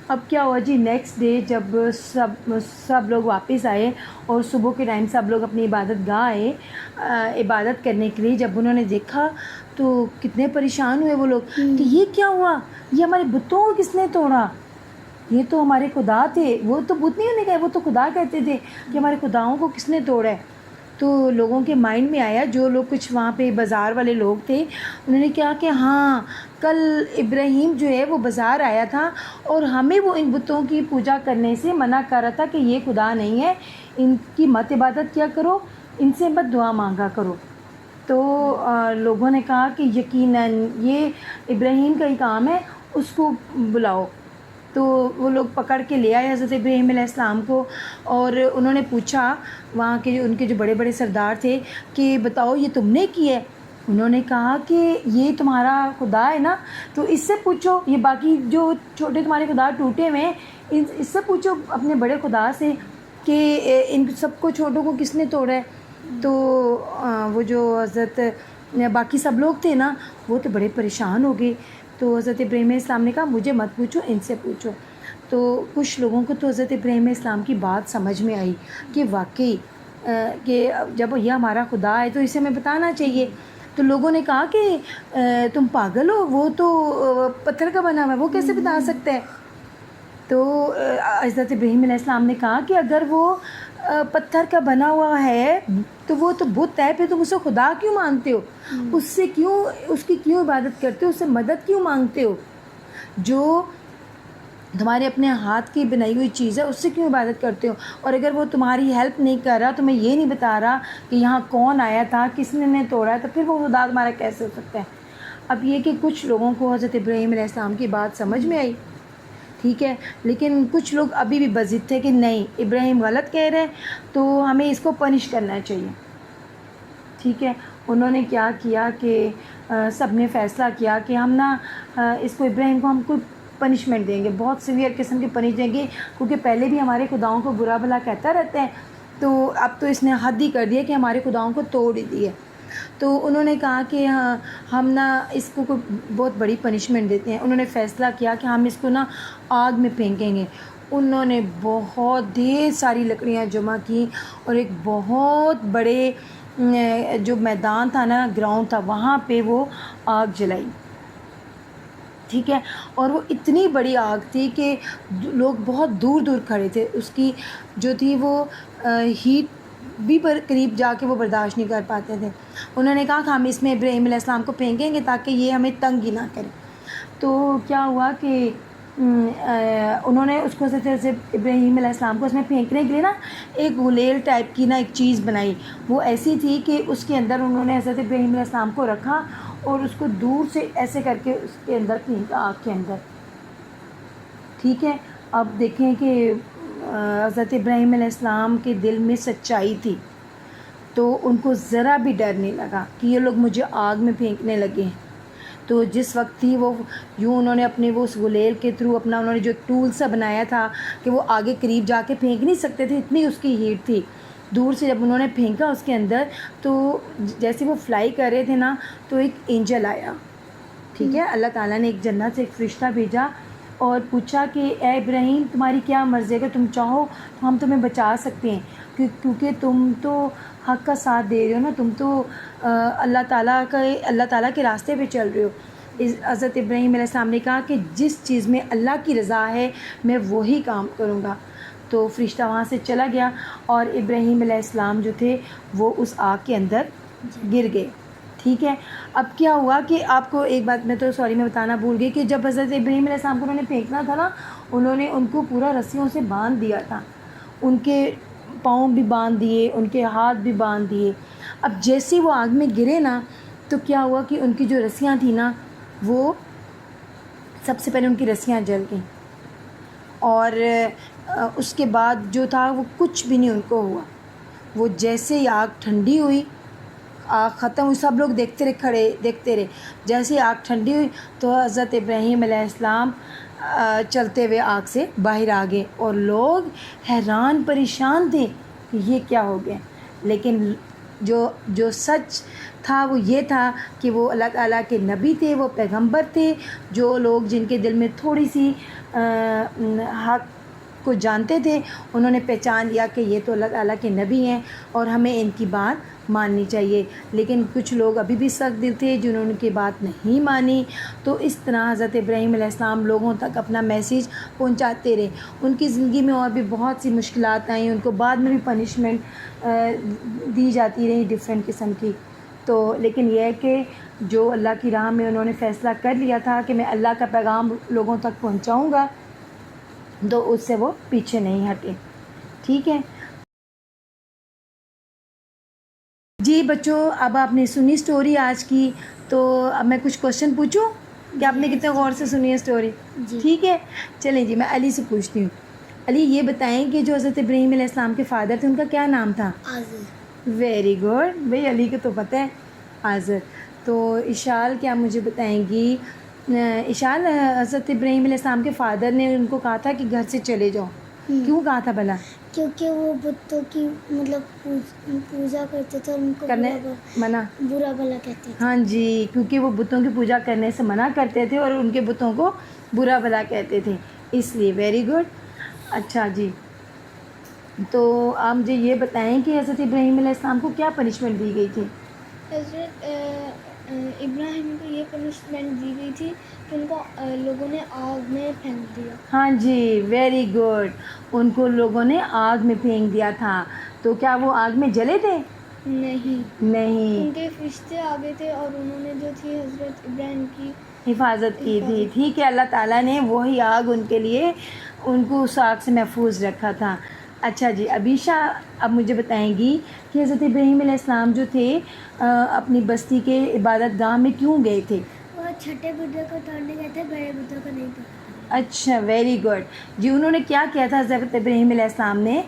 اب کیا ہوا جی، نیکسٹ ڈے جب سب لوگ واپس آئے اور صبح کے ٹائم سب لوگ اپنی عبادت گاہ آئے عبادت کرنے کے لیے، جب انہوں نے دیکھا تو کتنے پریشان ہوئے وہ لوگ کہ یہ کیا ہوا، یہ ہمارے بتوں کو کس نے توڑا، یہ تو ہمارے خدا تھے، وہ تو بت نہیں ہونے گئے، وہ تو خدا کہتے تھے کہ ہمارے خداؤں کو کس نے توڑا ہے۔ تو لوگوں کے مائنڈ میں آیا، جو لوگ کچھ وہاں پہ بازار والے لوگ تھے، انہوں نے کہا کہ ہاں کل ابراہیم جو ہے وہ بازار آیا تھا اور ہمیں وہ ان بتوں کی پوجا کرنے سے منع کر رہا تھا کہ یہ خدا نہیں ہے، ان کی مت عبادت کیا کرو، ان سے مت دعا مانگا کرو۔ تو لوگوں نے کہا کہ یقیناً یہ ابراہیم کا ہی کام ہے، اس کو بلاؤ۔ تو وہ لوگ پکڑ کے لے آئے حضرت ابراہیم علیہ السلام کو، اور انہوں نے پوچھا وہاں کے ان کے جو بڑے بڑے سردار تھے کہ بتاؤ یہ تم نے کی ہے؟ انہوں نے کہا کہ یہ تمہارا خدا ہے نا، تو اس سے پوچھو، یہ باقی جو چھوٹے تمہارے خدا ٹوٹے ہوئے ہیں اس سے پوچھو اپنے بڑے خدا سے کہ ان سب کو چھوٹوں کو کس نے توڑا ہے۔ تو وہ جو حضرت باقی سب لوگ تھے نا، وہ تو بڑے پریشان ہو گئے۔ تو حضرت ابراہیم علیہ السلام نے کہا مجھے مت پوچھو، ان سے پوچھو۔ تو کچھ لوگوں کو تو حضرت ابراہیم علیہ السلام کی بات سمجھ میں آئی کہ واقعی کہ جب یہ ہمارا خدا ہے تو اسے ہمیں بتانا چاہیے۔ تو لوگوں نے کہا کہ تم پاگل ہو، وہ تو پتھر کا بنا ہوا ہے، وہ کیسے بتا سکتا ہے؟ تو حضرت ابراہیم علیہ السلام نے کہا کہ اگر وہ پتھر کا بنا ہوا ہے تو وہ تو بت ہے، پھر تم اسے خدا کیوں مانتے ہو؟ اس کی کیوں عبادت کرتے ہو؟ اس سے مدد کیوں مانگتے ہو؟ جو تمہارے اپنے ہاتھ کی بنائی ہوئی چیز ہے اس سے کیوں عبادت کرتے ہو؟ اور اگر وہ تمہاری ہیلپ نہیں کر رہا، تمہیں یہ نہیں بتا رہا کہ یہاں کون آیا تھا، کس نے توڑا ہے، تو پھر وہ خدا تمہارا کیسے ہو سکتا ہے؟ اب یہ کہ کچھ لوگوں کو حضرت ابراہیم علیہ السلام کی بات سمجھ میں آئی، ٹھیک ہے، لیکن کچھ لوگ ابھی بھی بضد تھے کہ نہیں ابراہیم غلط کہہ رہے ہیں تو ہمیں اس کو پنش کرنا چاہیے، ٹھیک ہے۔ انہوں نے کیا کیا کہ سب نے فیصلہ کیا کہ ہم نا اس کو ابراہیم کو ہم کوئی پنشمنٹ دیں گے، بہت سیویئر قسم کی پنش دیں گے، کیونکہ پہلے بھی ہمارے خداؤں کو برا بھلا کہتا رہتا ہے، تو اب تو اس نے حد ہی کر دیا کہ ہمارے خداؤں کو توڑ ہی دی ہے۔ تو انہوں نے کہا کہ ہم نا اس کو کوئی بہت بڑی پنشمنٹ دیتے ہیں۔ انہوں نے فیصلہ کیا کہ ہم اس کو نا آگ میں پھینکیں گے۔ انہوں نے بہت ڈھیر ساری لکڑیاں جمع کی اور ایک بہت بڑے جو میدان تھا نا، گراؤنڈ تھا، وہاں پہ وہ آگ جلائی، ٹھیک ہے۔ اور وہ اتنی بڑی آگ تھی کہ لوگ بہت دور دور کھڑے تھے، اس کی جو تھی وہ ہیٹ بھی قریب جا کے وہ برداشت نہیں کر پاتے تھے۔ انہوں نے کہا کہ ہم اس میں ابراہیم علیہ السلام کو پھینکیں گے تاکہ یہ ہمیں تنگ ہی نہ کرے۔ تو کیا ہوا کہ انہوں نے اس کو حضرت ابراہیم علیہ السلام کو اس میں پھینکنے کے لیے نا ایک غلیل ٹائپ کی نا ایک چیز بنائی، وہ ایسی تھی کہ اس کے اندر انہوں نے حضرت ابراہیم علیہ السلام کو رکھا اور اس کو دور سے ایسے کر کے اس کے اندر پھینکا، آگ کے اندر، ٹھیک ہے۔ اب دیکھیں کہ حضرت ابراہیم علیہ السلام کے دل میں سچائی تھی، تو ان کو ذرا بھی ڈر نہیں لگا کہ یہ لوگ مجھے آگ میں پھینکنے لگے ہیں۔ تو جس وقت تھی وہ یوں انہوں نے اپنے وہ اس غلیل کے تھرو اپنا انہوں نے جو ٹول سا بنایا تھا کہ وہ آگے قریب جا کے پھینک نہیں سکتے تھے، اتنی اس کی ہیٹ تھی، دور سے جب انہوں نے پھینکا اس کے اندر، تو جیسے وہ فلائی کر رہے تھے نا تو ایک اینجل آیا، ٹھیک ہے، اللہ تعالیٰ نے ایک جنت سے ایک فرشتہ بھیجا اور پوچھا کہ اے ابراہیم تمہاری کیا مرضی ہے، اگر تم چاہو تو ہم تمہیں بچا سکتے ہیں، کیونکہ تم تو حق کا ساتھ دے رہے ہو نا، تم تو اللہ تعالیٰ کے راستے پہ چل رہے ہو۔ حضرت ابراہیم علیہ السلام نے کہا کہ جس چیز میں اللہ کی رضا ہے میں وہی کام کروں گا۔ تو فرشتہ وہاں سے چلا گیا اور ابراہیم علیہ السلام جو تھے وہ اس آگ کے اندر گر گئے، ٹھیک ہے۔ اب کیا ہوا کہ آپ کو ایک بات میں بتانا بھول گئی کہ جب حضرت ابراہیم علیہ السلام کو انہوں نے پھینکنا تھا نا، انہوں نے ان کو پورا رسیوں سے باندھ دیا تھا، ان کے پاؤں بھی باندھ دیے، ان کے ہاتھ بھی باندھ دیے۔ اب جیسے وہ آگ میں گرے نا تو کیا ہوا کہ ان کی جو رسیاں تھیں نا وہ سب سے پہلے ان کی رسیاں جل گئیں، اور اس کے بعد جو تھا وہ کچھ بھی نہیں ان کو ہوا۔ وہ جیسے ہی آگ ٹھنڈی ہوئی، آگ ختم ہوئی، سب لوگ دیکھتے رہے، جیسے آگ ٹھنڈی ہوئی تو حضرت ابراہیم علیہ السلام چلتے ہوئے آگ سے باہر آ گئے، اور لوگ حیران پریشان تھے کہ یہ کیا ہو گیا۔ لیکن جو سچ تھا وہ یہ تھا کہ وہ اللہ تعالیٰ کے نبی تھے، وہ پیغمبر تھے. جو لوگ جن کے دل میں تھوڑی سی حق کو جانتے تھے انہوں نے پہچان لیا کہ یہ تو اللہ تعالیٰ کے نبی ہیں اور ہمیں ان کی بات ماننی چاہیے. لیکن کچھ لوگ ابھی بھی سخت دل تھے جنہوں نے ان کی بات نہیں مانی. تو اس طرح حضرت ابراہیم علیہ السلام لوگوں تک اپنا میسیج پہنچاتے رہے. ان کی زندگی میں اور بھی بہت سی مشکلات آئیں، ان کو بعد میں بھی پنشمنٹ دی جاتی رہی ڈفرینٹ قسم کی. تو لیکن یہ ہے کہ جو اللہ کی راہ میں انہوں نے فیصلہ کر لیا تھا کہ میں اللہ کا پیغام لوگوں تک پہنچاؤں گا، تو اس سے وہ پیچھے نہیں ہٹے. ٹھیک ہے جی بچوں، اب آپ نے سنی اسٹوری آج کی، تو اب میں کچھ کوشچن پوچھوں کہ آپ نے کتنے غور سے سنی ہے اسٹوری؟ ٹھیک ہے، چلیں جی میں علی سے پوچھتی ہوں. علی یہ بتائیں کہ جو حضرت ابراہیم علیہ السلام کے فادر تھے ان کا کیا نام تھا؟ آزر. ویری گڈ، بھائی علی کو تو پتہ ہے آزر. تو اشال کیا مجھے بتائیں گی، اشال حضرت ابراہیم علیہ السلام کے فادر نے ان کو کہا تھا کہ گھر سے چلے جاؤ، کیوں کہا تھا بھلا؟ کیونکہ وہ بتوں کی مطلب پوجا کرتے تھے اور ان کو کرنے منع، برا بھلا کہتے تھے. ہاں جی، کیونکہ وہ بتوں کی پوجا کرنے سے منع کرتے تھے اور ان کے بتوں کو برا بھلا کہتے تھے، اس لیے. Very good. اچھا جی، تو آپ مجھے یہ بتائیں کہ حضرت ابراہیم علیہ السلام کو کیا پنشمنٹ دی گئی تھی؟ حضرت ابراہیم کو یہ پنشمنٹ دی گئی تھی کہ ان کو لوگوں نے آگ میں پھینک دیا. ہاں جی، ویری گڈ. ان کو لوگوں نے آگ میں پھینک دیا تھا. تو کیا وہ آگ میں جلے تھے؟ نہیں، ان کے فرشتے آگے تھے اور انہوں نے جو تھی حضرت ابراہیم کی حفاظت کی تھی. ٹھیک ہے، اللہ تعالیٰ نے وہی آگ ان کے لیے ان کو اس آگ سے محفوظ رکھا تھا. اچھا جی، ابیشا اب مجھے بتائیں گی کہ حضرت ابراہیم علیہ السلام جو تھے اپنی بستی کے عبادت گاہ میں کیوں گئے تھے؟ وہ چھوٹے بتوں کو توڑنے گئے تھے، بڑے بتوں کو نہیں توڑا. اچھا، ویری گڈ. جی انہوں نے کیا کیا تھا حضرت ابراہیم علیہ السلام نے؟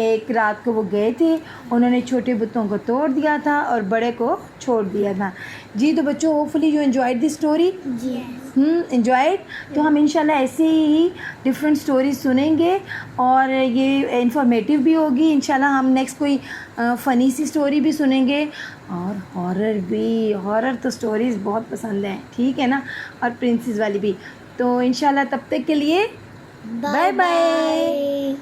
ایک رات کو وہ گئے تھے، انہوں نے چھوٹے بتوں کو توڑ دیا تھا اور بڑے کو چھوڑ دیا تھا. جی تو بچوں، hopefully you enjoyed the story. جی انجوائڈ. تو ہم انشاءاللہ ایسے ہی ڈفرینٹ اسٹوریز سنیں گے اور یہ انفارمیٹیو بھی ہوگی. انشاءاللہ ہم نیکسٹ کوئی فنی سی اسٹوری بھی سنیں گے اور ہارر بھی. ہارر تو اسٹوریز بہت پسند ہیں، ٹھیک ہے نا، اور پرنسز والی بھی. تو انشاءاللہ تب تک کے لیے بائے بائے.